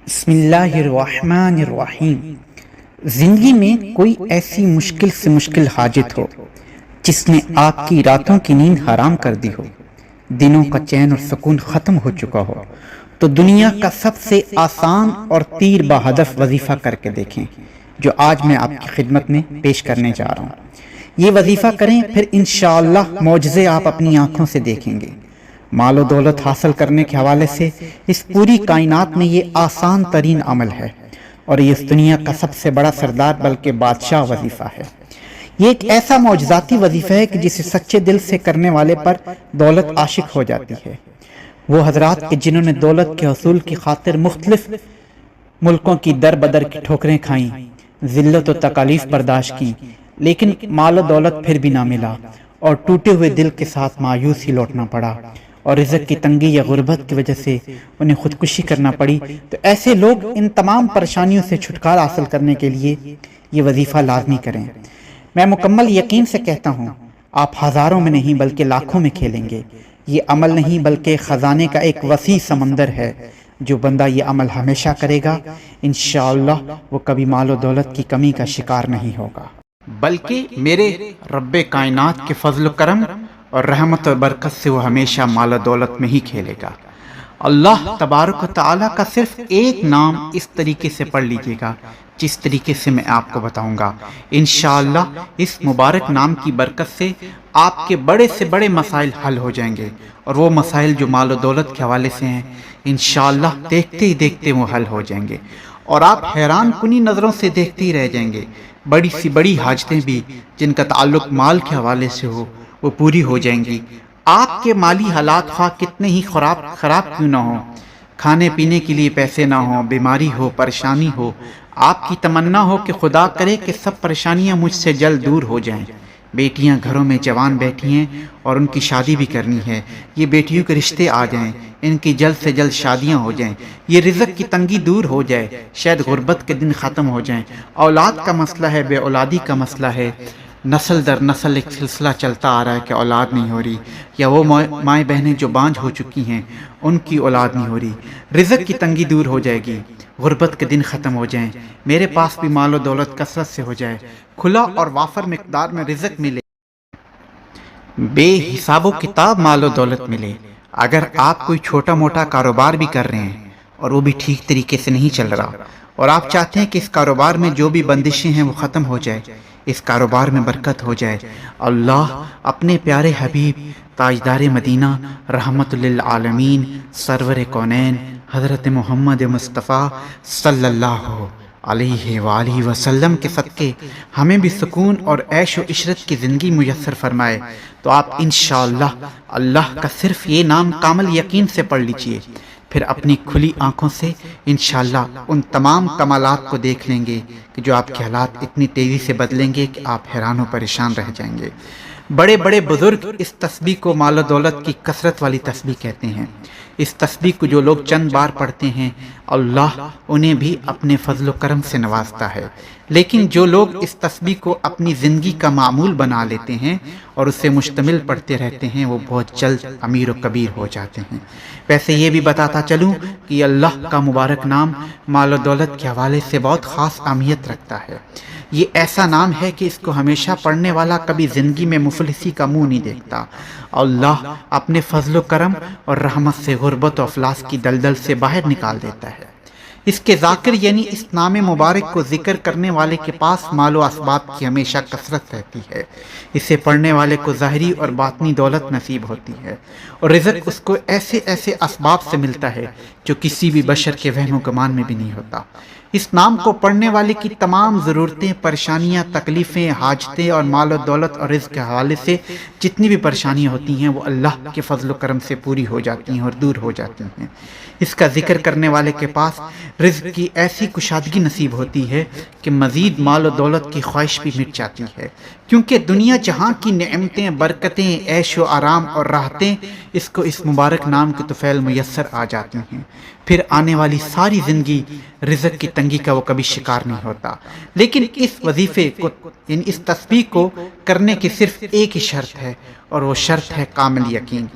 بسم اللہ الرحمن الرحیم۔ زندگی میں کوئی ایسی مشکل سے مشکل حاجت ہو جس نے آپ کی راتوں کی نیند حرام کر دی ہو، دنوں کا چین اور سکون ختم ہو چکا ہو، تو دنیا کا سب سے آسان اور تیر بہدف وظیفہ کر کے دیکھیں جو آج میں آپ کی خدمت میں پیش کرنے جا رہا ہوں۔ یہ وظیفہ کریں، پھر انشاءاللہ معجزے آپ اپنی آنکھوں سے دیکھیں گے۔ مال و دولت حاصل کرنے کے حوالے سے اس پوری کائنات میں یہ آسان ترین عمل ہے، اور یہ اس دنیا کا سب سے بڑا سردار بلکہ بادشاہ وظیفہ ہے۔ یہ ایک ایسا معجزاتی وظیفہ ہے کہ جسے سچے دل سے کرنے والے پر دولت عاشق ہو جاتی ہے۔ وہ حضرات کہ جنہوں نے دولت کے حصول کی خاطر مختلف ملکوں کی در بدر کی ٹھوکریں کھائیں، ذلت و تکالیف برداشت کی، لیکن مال و دولت پھر بھی نہ ملا اور ٹوٹے ہوئے دل کے ساتھ مایوس ہی لوٹنا پڑا، اور رزق کی تنگی یا غربت کی وجہ سے انہیں خودکشی کرنا پڑی، تو ایسے لوگ ان تمام پریشانیوں سے چھٹکارا حاصل کرنے کے لیے یہ وظیفہ لازمی کریں۔ میں مکمل یقین سے کہتا ہوں، آپ ہزاروں میں نہیں بلکہ لاکھوں میں کھیلیں گے۔ یہ عمل نہیں بلکہ خزانے کا ایک وسیع سمندر ہے۔ جو بندہ یہ عمل ہمیشہ کرے گا، انشاءاللہ وہ کبھی مال و دولت کی کمی کا شکار نہیں ہوگا، بلکہ میرے رب کائنات کے فضل و کرم اور رحمت و برکت سے وہ ہمیشہ مال و دولت میں ہی کھیلے گا۔ اللہ تبارک و تعالیٰ کا صرف ایک نام اس طریقے سے پڑھ لیجئے گا جس طریقے سے میں آپ کو بتاؤں گا۔ انشاءاللہ اس مبارک نام کی برکت سے آپ کے بڑے سے بڑے مسائل حل ہو جائیں گے، اور وہ مسائل جو مال و دولت کے حوالے سے ہیں انشاءاللہ دیکھتے ہی دیکھتے وہ حل ہو جائیں گے، اور آپ حیران کنی نظروں سے دیکھتے ہی رہ جائیں گے۔ بڑی سی بڑی حاجتیں بھی جن کا تعلق مال کے حوالے سے ہو وہ پوری ہو جائیں گی۔ آپ کے مالی حالات خواہ کتنے ہی خراب کیوں نہ ہوں، کھانے پینے کے لیے پیسے نہ ہوں، بیماری ہو، پریشانی ہو، آپ کی تمنا ہو کہ خدا کرے کہ سب پریشانیاں مجھ سے جلد دور ہو جائیں۔ بیٹیاں گھروں میں جوان بیٹھی ہیں اور ان کی شادی بھی کرنی ہے، یہ بیٹیوں کے رشتے آ جائیں، ان کی جلد سے جلد شادیاں ہو جائیں، یہ رزق کی تنگی دور ہو جائے، شاید غربت کے دن ختم ہو جائیں، اولاد کا مسئلہ ہے، بے اولادی کا مسئلہ ہے، نسل در نسل ایک سلسلہ چلتا آ رہا ہے کہ اولاد نہیں ہو رہی، یا وہ مائیں بہنیں جو بانجھ ہو چکی ہیں ان کی اولاد نہیں ہو رہی، رزق کی تنگی دور ہو جائے گی، غربت کے دن ختم ہو جائیں، میرے پاس بھی مال و دولت کثرت سے ہو جائے، کھلا اور وافر مقدار میں رزق ملے، بے حساب و کتاب مال و دولت ملے۔ اگر آپ کوئی چھوٹا موٹا کاروبار بھی کر رہے ہیں اور وہ بھی ٹھیک طریقے سے نہیں چل رہا، اور آپ چاہتے ہیں کہ اس کاروبار میں جو بھی بندشیں ہیں وہ ختم ہو جائے، اس کاروبار میں برکت ہو جائے، اللہ اپنے پیارے حبیب تاجدار مدینہ رحمت للعالمین سرور کونین حضرت محمد مصطفیٰ صلی اللہ علیہ وآلہ وسلم کے صدقے ہمیں بھی سکون اور عیش و عشرت کی زندگی میسر فرمائے۔ تو آپ انشاءاللہ اللہ کا صرف یہ نام کامل یقین سے پڑھ لیجئے، پھر اپنی کھلی آنکھوں سے انشاءاللہ ان تمام کمالات کو دیکھ لیں گے کہ جو آپ کے حالات اتنی تیزی سے بدلیں گے کہ آپ حیران و پریشان رہ جائیں گے۔ بڑے بڑے بزرگ اس تسبیح کو مال و دولت کی کثرت والی تسبیح کہتے ہیں۔ اس تسبیح کو جو لوگ چند بار پڑھتے ہیں اللہ انہیں بھی اپنے فضل و کرم سے نوازتا ہے، لیکن جو لوگ اس تسبیح کو اپنی زندگی کا معمول بنا لیتے ہیں اور اسے مشتمل پڑھتے رہتے ہیں وہ بہت جلد امیر و کبیر ہو جاتے ہیں۔ ویسے یہ بھی بتاتا چلوں کہ اللہ کا مبارک نام مال و دولت کے حوالے سے بہت خاص اہمیت رکھتا ہے۔ یہ ایسا نام ہے کہ اس کو ہمیشہ پڑھنے والا کبھی زندگی میں مفلسی کا منہ نہیں دیکھتا۔ اللہ اپنے فضل و کرم اور رحمت سے غربت و افلاس کی دلدل سے باہر نکال دیتا ہے۔ اس کے ذاکر یعنی اس نام مبارک کو ذکر کرنے والے کے پاس مال و اسباب کی ہمیشہ کثرت رہتی ہے، اسے پڑھنے والے کو ظاہری اور باطنی دولت نصیب ہوتی ہے، اور رزق اس کو ایسے ایسے اسباب سے ملتا ہے جو کسی بھی بشر کے وہم و گمان میں بھی نہیں ہوتا۔ اس نام کو پڑھنے والے کی تمام ضرورتیں، پریشانیاں، تکلیفیں، حاجتیں اور مال و دولت اور رزق کے حوالے سے جتنی بھی پریشانیاں ہوتی ہیں وہ اللہ کے فضل و کرم سے پوری ہو جاتی ہیں اور دور ہو جاتی ہیں۔ اس کا ذکر کرنے والے کے پاس رزق کی ایسی کشادگی نصیب ہوتی ہے کہ مزید مال و دولت کی خواہش بھی مٹ جاتی ہے، کیونکہ دنیا جہاں کی نعمتیں، برکتیں، عیش و آرام اور راحتیں اس کو اس مبارک نام کے طفیل میسر آ جاتی ہیں، پھر آنے والی ساری زندگی رزق کی تنگی کا وہ کبھی شکار نہیں ہوتا۔ لیکن اس وظیفے کو یعنی اس تسبیح کو کرنے کی صرف ایک ہی شرط ہے، اور وہ شرط ہے کامل یقین۔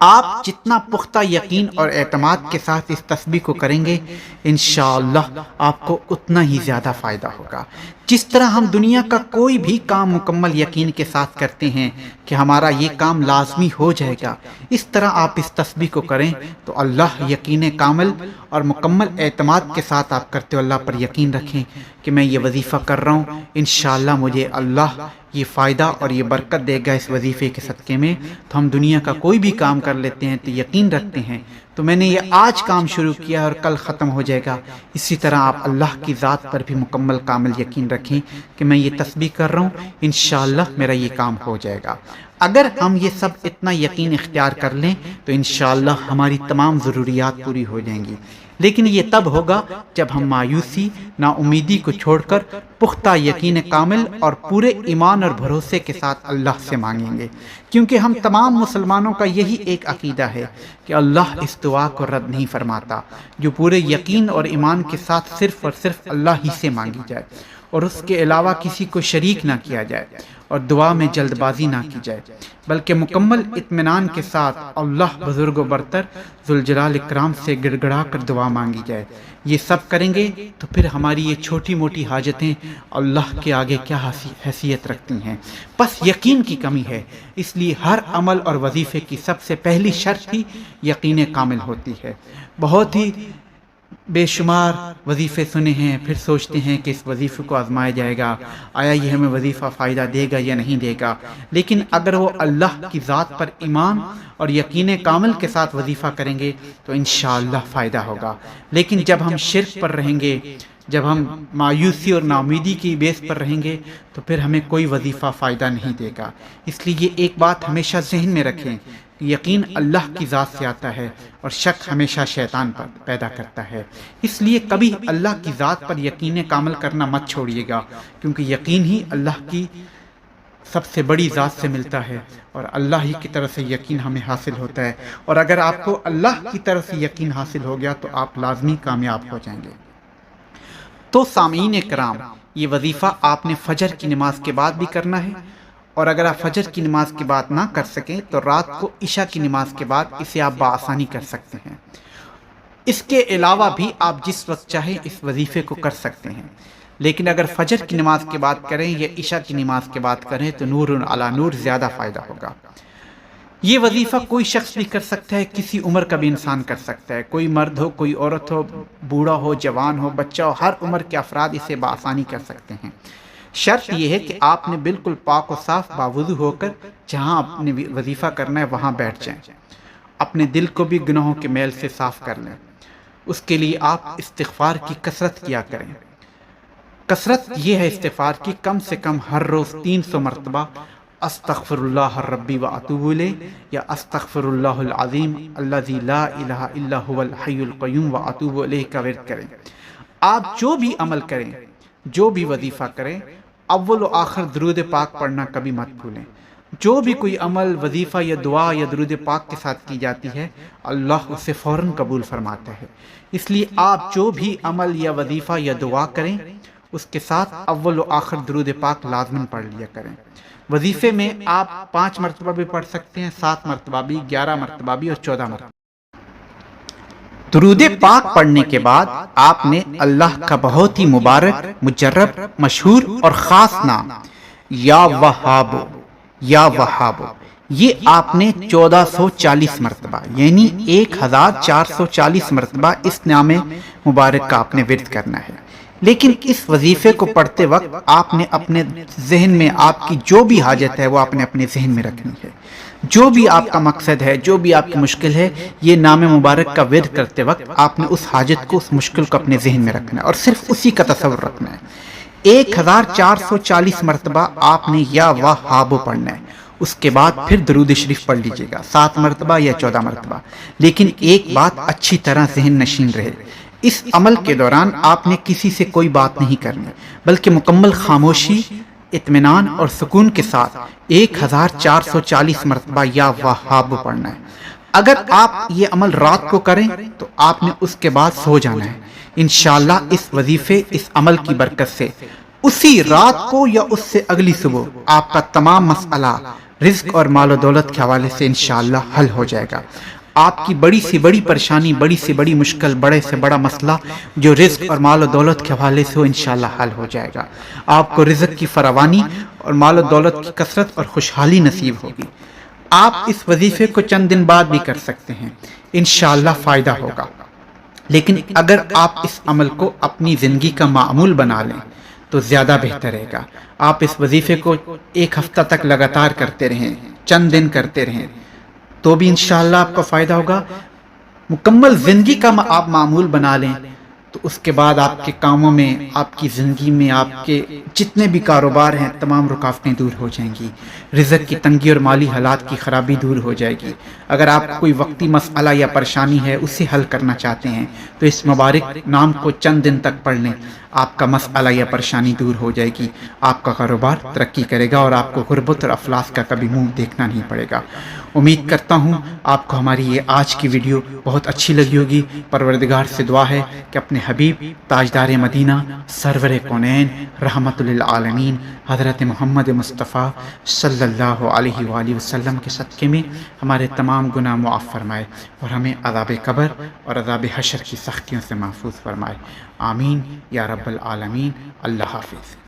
آپ جتنا پختہ یقین اور اعتماد کے ساتھ اس تسبیح کو کریں گے انشاءاللہ آپ کو اتنا ہی زیادہ فائدہ ہوگا۔ جس طرح ہم دنیا کا کوئی بھی کام مکمل یقین کے ساتھ کرتے ہیں کہ ہمارا یہ کام لازمی ہو جائے گا، اس طرح آپ اس تسبیح کو کریں تو اللہ یقین کامل اور مکمل اعتماد کے ساتھ آپ کرتے ہو اللہ پر یقین رکھیں کہ میں یہ وظیفہ کر رہا ہوں، انشاءاللہ مجھے اللہ یہ فائدہ اور یہ برکت دے گا اس وظیفے کے صدقے میں۔ تو ہم دنیا کا کوئی بھی کام کر لیتے ہیں تو یقین رکھتے ہیں تو میں نے یہ آج کام شروع کیا اور کل ختم ہو جائے گا۔ اسی طرح آپ اللہ کی ذات پر بھی مکمل کامل یقین رکھیں کہ میں یہ تسبیح کر رہا ہوں، انشاءاللہ میرا یہ کام ہو جائے گا۔ اگر ہم یہ سب اتنا یقین اختیار کر لیں تو انشاءاللہ ہماری تمام ضروریات پوری ہو جائیں گی، لیکن یہ تب ہوگا جب ہم مایوسی، نا امیدی کو چھوڑ کر پختہ یقین کامل اور پورے ایمان اور بھروسے کے ساتھ اللہ سے مانگیں گے، کیونکہ ہم تمام مسلمانوں کا یہی ایک عقیدہ ہے کہ اللہ اس دعا کو رد نہیں فرماتا جو پورے یقین اور ایمان کے ساتھ صرف اور صرف اللہ ہی سے مانگی جائے اور اس کے علاوہ کسی کو شریک نہ کیا جائے، اور دعا میں جلد بازی نہ کی جائے، بلکہ مکمل اطمینان کے ساتھ اللہ بزرگ و برتر ذوالجلال اکرام سے گڑ گڑا کر دعا مانگی جائے۔ یہ سب کریں گے تو پھر ہماری یہ چھوٹی موٹی حاجتیں اللہ کے آگے کیا حیثیت رکھتی ہیں، بس یقین کی کمی ہے۔ اس لیے ہر عمل اور وظیفے کی سب سے پہلی شرط ہی یقین کامل ہوتی ہے۔ بہت ہی بے شمار وظیفے سنے ہیں، پھر سوچتے ہیں کہ اس وظیفے کو آزمایا جائے گا، آیا یہ ہمیں وظیفہ فائدہ دے گا یا نہیں دے گا، لیکن اگر وہ اللہ کی ذات پر ایمان اور یقین کامل کے ساتھ وظیفہ کریں گے تو انشاءاللہ فائدہ ہوگا۔ لیکن جب ہم شرک پر رہیں گے، جب ہم مایوسی اور ناامیدی کی بیس پر رہیں گے تو پھر ہمیں کوئی وظیفہ فائدہ نہیں دے گا۔ اس لیے یہ ایک بات ہمیشہ ذہن میں رکھیں، یقین اللہ کی ذات سے آتا ہے اور شک ہمیشہ شیطان پر پیدا کرتا ہے۔ اس لیے کبھی اللہ کی ذات پر یقین کامل کرنا مت چھوڑیے گا، کیونکہ یقین ہی اللہ کی سب سے بڑی ذات سے ملتا ہے اور اللہ ہی کی طرف سے یقین ہمیں حاصل ہوتا ہے، اور اگر آپ کو اللہ کی طرف سے یقین حاصل ہو گیا تو آپ لازمی کامیاب ہو جائیں گے۔ تو سامعین کرام، یہ وظیفہ آپ نے فجر کی نماز کے بعد بھی کرنا ہے، اور اگر آپ فجر کی نماز کے بعد نہ کر سکیں تو رات کو عشاء کی نماز کے بعد اسے آپ بآسانی کر سکتے ہیں۔ اس کے علاوہ بھی آپ جس وقت چاہیں اس وظیفے کو کر سکتے ہیں، لیکن اگر فجر کی نماز کے بعد کریں یا عشاء کی نماز کے بعد کریں تو نور علی نور زیادہ فائدہ ہوگا۔ یہ وظیفہ کوئی شخص بھی کر سکتا ہے، کسی عمر کا بھی انسان کر سکتا ہے، کوئی مرد ہو، کوئی عورت ہو، بوڑھا ہو، جوان ہو، بچہ ہو، ہر عمر کے افراد اسے بآسانی کر سکتے ہیں۔ شرط یہ ہے کہ آپ نے بالکل پاک و صاف باوضو ہو کر جہاں آپ نے وظیفہ کرنا ہے وہاں بیٹھ جائیں، اپنے دل کو بھی گناہوں کے میل سے صاف کر لیں۔ اس کے لیے آپ استغفار کی کثرت کیا کریں۔ کثرت یہ ہے استغفار کی، کم سے کم ہر روز 300 مرتبہ استغفر اللہ ربی و اتوب الیہ یا استغفر اللہ العظیم الذی لا الہ الا هو الحی القیوم و اتوب الیہ کا ورد کریں۔ آپ جو بھی عمل کریں، جو بھی وظیفہ کریں، اول و آخر درود پاک پڑھنا کبھی مت بھولیں۔ جو بھی کوئی عمل، وظیفہ یا دعا یا درود پاک کے ساتھ کی جاتی ہے اللہ اسے فوراً قبول فرماتا ہے۔ اس لیے آپ جو بھی عمل یا وظیفہ یا دعا کریں اس کے ساتھ اول و آخر درود پاک لازماً پڑھ لیا کریں۔ وظیفے میں آپ 5 مرتبہ بھی پڑھ سکتے ہیں، 7 مرتبہ بھی، 11 مرتبہ بھی اور 14 مرتبہ۔ درود پاک پڑھنے کے بعد آپ نے اللہ کا بہت ہی مبارک، مجرب، مشہور اور خاص نام یا وہاب، یا وہاب، یہ آپ نے 1440 مرتبہ یعنی 1440 مرتبہ اس نام مبارک کا آپ نے ورد کرنا ہے۔ لیکن اس وظیفے کو پڑھتے وقت آپ نے اپنے ذہن میں آپ کی جو بھی حاجت ہے وہ آپ نے اپنے ذہن میں رکھنی ہے، جو بھی آپ کا مقصد ہے، جو بھی آپ کی مشکل ہے، یہ نام مبارک کا ورد کرتے وقت آپ نے اس حاجت کو، اس مشکل کو اپنے ذہن میں رکھنا ہے اور صرف اسی کا تصور رکھنا ہے۔ 1440 مرتبہ آپ نے یا وہاب پڑھنا ہے، اس کے بعد پھر درود شریف پڑھ لیجئے گا 7 مرتبہ یا 14 مرتبہ۔ لیکن ایک بات اچھی طرح ذہن نشین رہے، اس عمل کے دوران آپ نے کسی سے کوئی بات نہیں کرنی، بلکہ مکمل خاموشی، اطمینان اور سکون کے ساتھ 1440 مرتبہ یا وہاب پڑھنا ہے۔ اگر آپ یہ عمل رات کو کریں تو آپ نے اس کے بعد سو جانا ہے۔ انشاءاللہ اس وظیفے، اس عمل کی برکت سے اسی رات کو یا اس سے اگلی صبح آپ کا تمام مسئلہ، رزق اور مال و دولت کے حوالے سے انشاءاللہ حل ہو جائے گا۔ آپ کی بڑی سے بڑی پریشانی، بڑی سے بڑی مشکل، بڑے سے بڑا مسئلہ جو رزق اور مال و دولت کے حوالے سے ہو انشاءاللہ حل ہو جائے گا۔ آپ کو رزق کی فراوانی اور مال و دولت کی کثرت اور خوشحالی نصیب ہوگی۔ آپ اس وظیفے کو چند دن بعد بھی کر سکتے ہیں، انشاءاللہ فائدہ ہوگا۔ لیکن اگر آپ اس عمل کو اپنی زندگی کا معمول بنا لیں تو زیادہ بہتر رہے گا۔ آپ اس وظیفے کو ایک ہفتہ تک لگاتار کرتے رہیں، چند دن کرتے رہیں تو بھی انشاءاللہ آپ کو فائدہ ہوگا۔ مکمل زندگی کا آپ معمول بنا لیں تو اس کے بعد آپ کے کاموں میں، آپ کی زندگی میں، آپ کے جتنے بھی کاروبار ہیں تمام رکاوٹیں دور ہو جائیں گی، رزق کی تنگی اور مالی حالات کی خرابی دور ہو جائے گی۔ اگر آپ کوئی وقتی مسئلہ یا پریشانی ہے اسے حل کرنا چاہتے ہیں تو اس مبارک نام کو چند دن تک پڑھ لیں، آپ کا مسئلہ یا پریشانی دور ہو جائے گی، آپ کا کاروبار ترقی کرے گا اور آپ کو غربت اور افلاس کا کبھی منہ دیکھنا نہیں پڑے گا۔ امید کرتا ہوں آپ کو ہماری یہ آج کی ویڈیو بہت اچھی لگی ہوگی۔ پروردگار سے دعا ہے کہ اپنے حبیب تاجدار مدینہ سرور کونین رحمت للعالمین حضرت محمد مصطفیٰ صلی اللہ علیہ وآلہ وسلم کے صدقے میں ہمارے تمام گناہ معاف فرمائے اور ہمیں عذاب قبر اور عذاب حشر کی سختیوں سے محفوظ فرمائے۔ آمین یا رب العالمین۔ اللہ حافظ۔